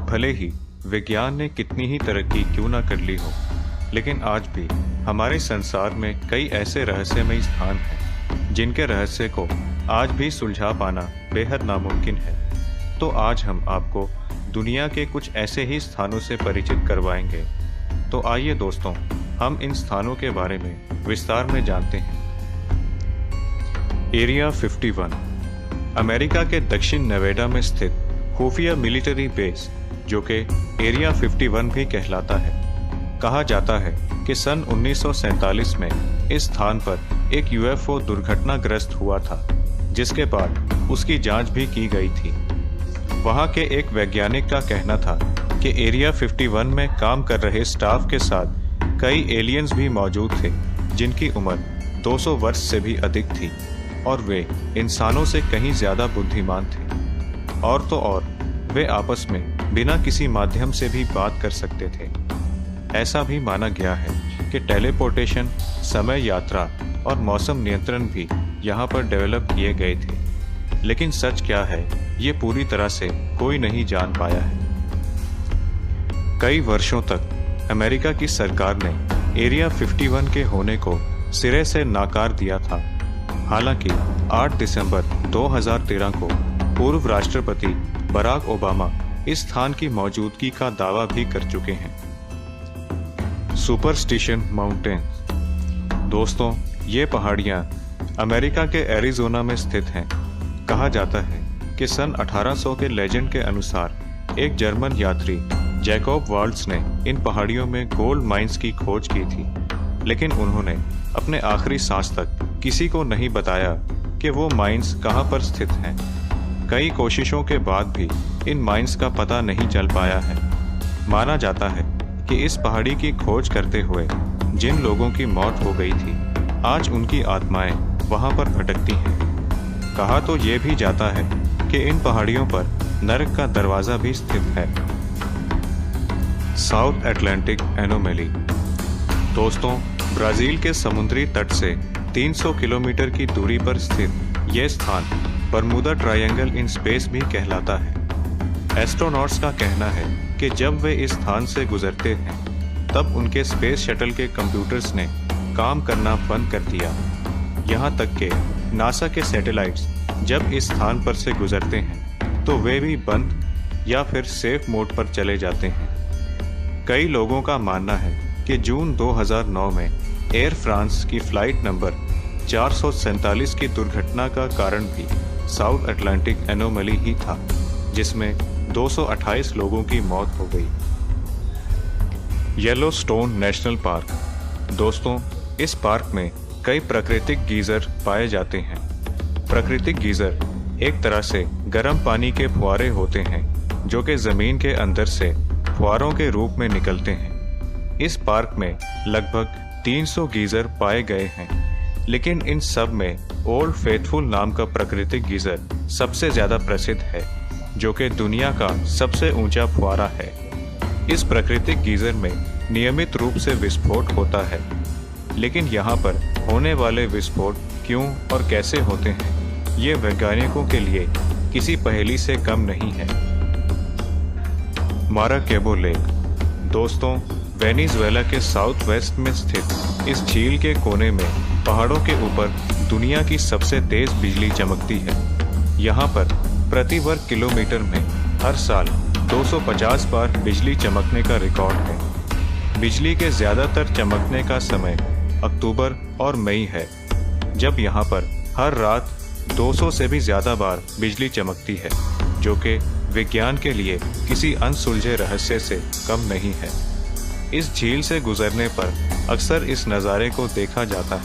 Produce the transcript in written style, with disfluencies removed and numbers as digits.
भले ही विज्ञान ने कितनी ही तरक्की क्यों ना कर ली हो, लेकिन आज भी हमारे संसार में कई ऐसे रहस्यमयी स्थान हैं जिनके रहस्य को आज भी सुलझा पाना बेहद नामुमकिन है। तो आज हम आपको दुनिया के कुछ ऐसे ही स्थानों से परिचित करवाएंगे। तो आइए दोस्तों, हम इन स्थानों के बारे में विस्तार में जानते हैं। एरिया 51 अमेरिका के दक्षिण नेवाडा में स्थित खुफिया मिलिट्री बेस, जो कि एरिया 51 भी कहलाता है। कहा जाता है कि सन 1947 में इस स्थान पर एक यूएफओ दुर्घटनाग्रस्त हुआ था, जिसके बाद उसकी जांच भी की गई थी। वहां के एक वैज्ञानिक का कहना था कि एरिया 51 में काम कर रहे स्टाफ के साथ कई एलियंस भी मौजूद थे, जिनकी उम्र 200 वर्ष से भी अधिक थी और वे इंसानों से कहीं ज्यादा बुद्धिमान थे। और तो और वे आपस में बिना किसी माध्यम से भी बात कर सकते थे। ऐसा भी माना गया है कि टेलीपोर्टेशन, समय यात्रा और मौसम नियंत्रण भी यहाँ पर डेवलप किए गए थे। लेकिन सच क्या है, ये पूरी तरह से कोई नहीं जान पाया है। कई वर्षों तक अमेरिका की सरकार ने एरिया 51 के होने को सिरे से नाकार दिया था। हालांकि 8 दिसंबर 2013 को पूर्व राष्ट्रपति बराक ओबामा इस स्थान की मौजूदगी का दावा भी कर चुके हैं। सुपरस्टिशन माउंटेन्स दोस्तों, ये पहाड़ियाँ अमेरिका के एरिज़ोना में स्थित हैं। कहा जाता है कि सन 1800 के लेजेंड के अनुसार एक जर्मन यात्री जैकब वाल्ट्ज ने इन पहाड़ियों में गोल्ड माइंस की खोज की थी, लेकिन उन्होंने अपने आखिरी सांस तक किसी को नहीं बताया कि वो माइंस कहाँ पर स्थित हैं। कई कोशिशों के बाद भी इन माइंस का पता नहीं चल पाया है। माना जाता है कि इस पहाड़ी की खोज करते हुए जिन लोगों की मौत हो गई थी, आज उनकी आत्माएं वहां पर भटकती हैं। कहा तो ये भी जाता है कि इन पहाड़ियों पर नरक का दरवाजा भी स्थित है। साउथ अटलांटिक एनोमली दोस्तों, ब्राजील के समुद्री तट से 300 किलोमीटर की दूरी पर स्थित यह स्थान बरमूदा ट्रायंगल इन स्पेस भी कहलाता है। एस्ट्रोनॉट्स का कहना है कि जब वे इस स्थान से गुजरते हैं, तब उनके स्पेस शटल के कंप्यूटर्स ने काम करना बंद कर दिया। यहाँ तक कि नासा के सैटेलाइट्स जब इस स्थान पर से गुजरते हैं तो वे भी बंद या फिर सेफ मोड पर चले जाते हैं। कई लोगों का मानना है कि जून 2009 में एयर फ्रांस की फ्लाइट नंबर 447 की दुर्घटना का कारण भी साउथ अटलांटिक एनोमली ही था, जिसमें 228 लोगों की मौत हो गई। येलोस्टोन नेशनल पार्क दोस्तों, इस पार्क में कई प्राकृतिक गीजर पाए जाते हैं। प्राकृतिक गीजर एक तरह से गर्म पानी के फुहारे होते हैं, जो कि जमीन के अंदर से फुहारों के रूप में निकलते हैं। इस पार्क में लगभग 300 गीजर पाए गए हैं, लेकिन इन सब में ओल्ड फेथफुल नाम का प्राकृतिक गीजर सबसे ज्यादा प्रसिद्ध है, जो कि दुनिया का सबसे ऊंचा फुहारा है। इस प्राकृतिक गीजर में नियमित रूप से विस्फोट होता है, लेकिन यहाँ पर होने वाले विस्फोट क्यों और कैसे होते हैं, ये वैज्ञानिकों के लिए किसी पहेली से कम नहीं है। माराकेबो लेक दोस्तों, वेनेजुएला के साउथ वेस्ट में स्थित इस झील के कोने में पहाड़ों के ऊपर दुनिया की सबसे तेज बिजली चमकती है। यहाँ पर प्रति वर्ग किलोमीटर में हर साल 250 बार बिजली चमकने का रिकॉर्ड है। बिजली के ज्यादातर चमकने का समय अक्टूबर और मई है, जब यहाँ पर हर रात 200 से भी ज्यादा बार बिजली चमकती है, जो कि विज्ञान के लिए किसी अनसुलझे रहस्य से कम नहीं है। इस झील से गुजरने पर अक्सर इस नज़ारे को देखा जाता है।